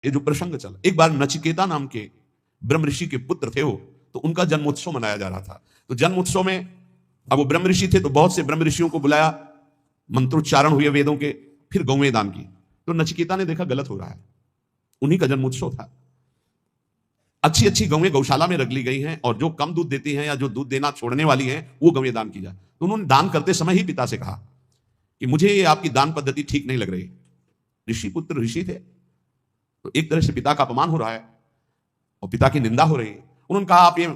ये जो प्रसंग चला, एक बार नचिकेता नाम के ब्रह्म ऋषि के पुत्र थे वो, तो उनका जन्मोत्सव मनाया जा रहा था। तो जन्मोत्सव में अब वो ब्रह्म ऋषि थे तो बहुत से ब्रह्म ऋषियों को बुलाया, मंत्रोच्चारण हुए वेदों के, फिर गौवें दान की। तो नचिकेता ने देखा गलत हो रहा है, उन्हीं का जन्मोत्सव था, अच्छी अच्छी गौवें गौशाला में रख ली गई हैं और जो कम दूध देती हैं या जो दूध देना छोड़ने वाली हैं वो गौवें दान की जाए। तो उन्होंने दान करते समय ही पिता से कहा कि मुझे ये आपकी दान पद्धति ठीक नहीं लग रही। ऋषि पुत्र ऋषि थे, तो एक तरह से पिता का अपमान हो रहा है और पिता की निंदा हो रही है। उन्होंने कहा आप ये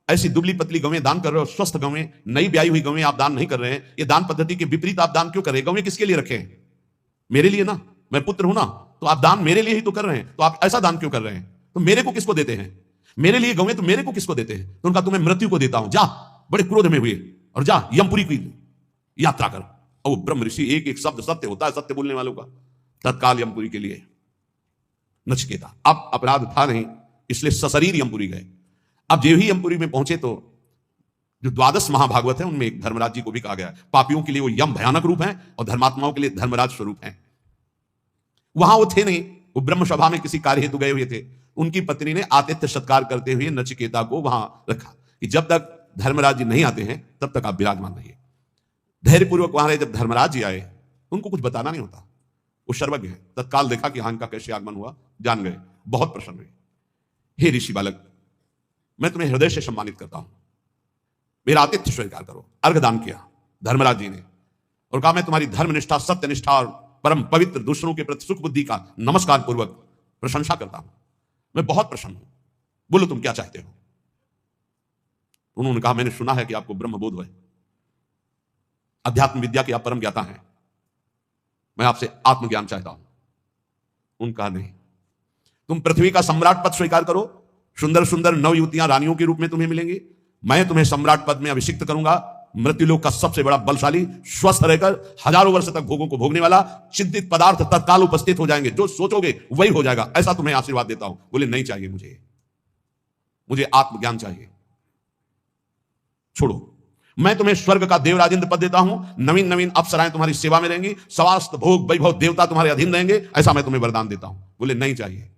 ऐसी दुबली पतली गौवें दान कर रहे हो, स्वस्थ गौवें, नई ब्याई हुई गौवें आप दान नहीं कर रहे हैं, ये दान पद्धति के विपरीत आप दान क्यों कर रहे हैं? गौवें किसके लिए रखे हैं? मेरे लिए ना, मैं पुत्र हूं ना, तो आप दान मेरे लिए ही तो कर रहे हैं, तो आप ऐसा दान क्यों कर रहे हैं? तो मेरे को किसको देते हैं? मेरे लिए गौवें तो मेरे को किसको देते हैं? तो उनका तुम्हें मृत्यु को देता हूं, जा, बड़े क्रोध में हुए, और जा यमपुरी की यात्रा कर। और वो ब्रह्म ऋषि, एक एक शब्द सत्य होता है सत्य बोलने वालों का, तत्काल यमपुरी के लिए नचिकेता। अब अपराध था नहीं, इसलिए सशरीर यमपुरी गए। अब जो ही यमपुरी में पहुंचे तो जो 12 महाभागवत है उनमें एक धर्मराज जी को भी कहा गया, पापियों के लिए वो यम भयानक रूप है और धर्मात्माओं के लिए धर्मराज स्वरूप है। वहां वो थे नहीं, वो ब्रह्म सभा में किसी कार्य हेतु गए हुए थे। उनकी पत्नी ने आतिथ्य सत्कार करते हुए नचिकेता को वहां रखा कि जब तक धर्मराज जी नहीं आते हैं तब तक आप विराजमान रहिए। धैर्यपूर्वक वहां रहे। जब धर्मराज जी आए उनको कुछ बताना नहीं होता, वो सर्वज्ञ है, तत्काल देखा कि हाँ इनका कैसे आगमन हुआ, जान गए, बहुत प्रसन्न हुए। हे ऋषि बालक, मैं तुम्हें हृदय से सम्मानित करता हूं, मेरा आतिथ्य स्वीकार करो। अर्घ दान किया धर्मराज जी ने और कहा मैं तुम्हारी धर्मनिष्ठा, सत्यनिष्ठा और परम पवित्र दूसरों के प्रति सुख बुद्धि का नमस्कार पूर्वक प्रशंसा करता हूं, मैं बहुत प्रसन्न हूं, बोलो तुम क्या चाहते हो? उन्होंने कहा मैंने सुना है कि आपको ब्रह्म बोध है, अध्यात्म विद्या की आप परम ज्ञाता हैं, मैं आपसे आत्मज्ञान चाहता हूं। उनका नहीं, तुम पृथ्वी का सम्राट पद स्वीकार करो, सुंदर सुंदर नव युवतियां रानियों के रूप में तुम्हें मिलेंगी, मैं तुम्हें सम्राट पद में अभिषिक्त करूंगा। मृत्युलोक का सबसे बड़ा बलशाली, स्वस्थ रहकर हजारों वर्ष तक भोगों को भोगने वाला, चिंतित पदार्थ तत्काल उपस्थित हो जाएंगे, जो सोचोगे वही हो जाएगा, ऐसा तुम्हें आशीर्वाद देता हूं। बोले नहीं चाहिए, मुझे आत्मज्ञान चाहिए, छोड़ो, मैं तुम्हें स्वर्ग का देवराज इंद्र पद देता हूं, नवीन नवीन अप्सराएं तुम्हारी सेवा में रहेंगी, स्वास्थ्य भोग वैभव देवता तुम्हारे अधीन रहेंगे, ऐसा मैं तुम्हें वरदान देता हूं। बोले नहीं चाहिए,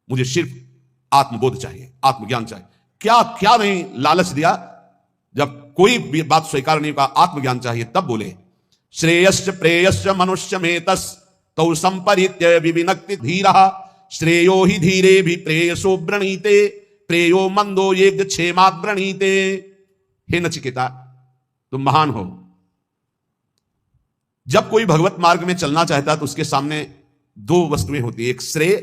मुझे सिर्फ आत्मबोध चाहिए, आत्मज्ञान चाहिए। क्या क्या नहीं लालच दिया, जब कोई भी बात स्वीकार नहीं का, आत्मज्ञान चाहिए, तब बोले श्रेयश्च प्रेयश्च मनुष्य में तस् तौ संपरित्य विविनक्ति धीरः श्रेयो ही धीरे भी प्रेयसो व्रणीते प्रेयो मंदो ये क्षेमात् व्रणीते। हे नचिकेता, तुम महान हो। जब कोई भगवत मार्ग में चलना चाहता है तो उसके सामने दो वस्तुएं होती है, एक श्रेय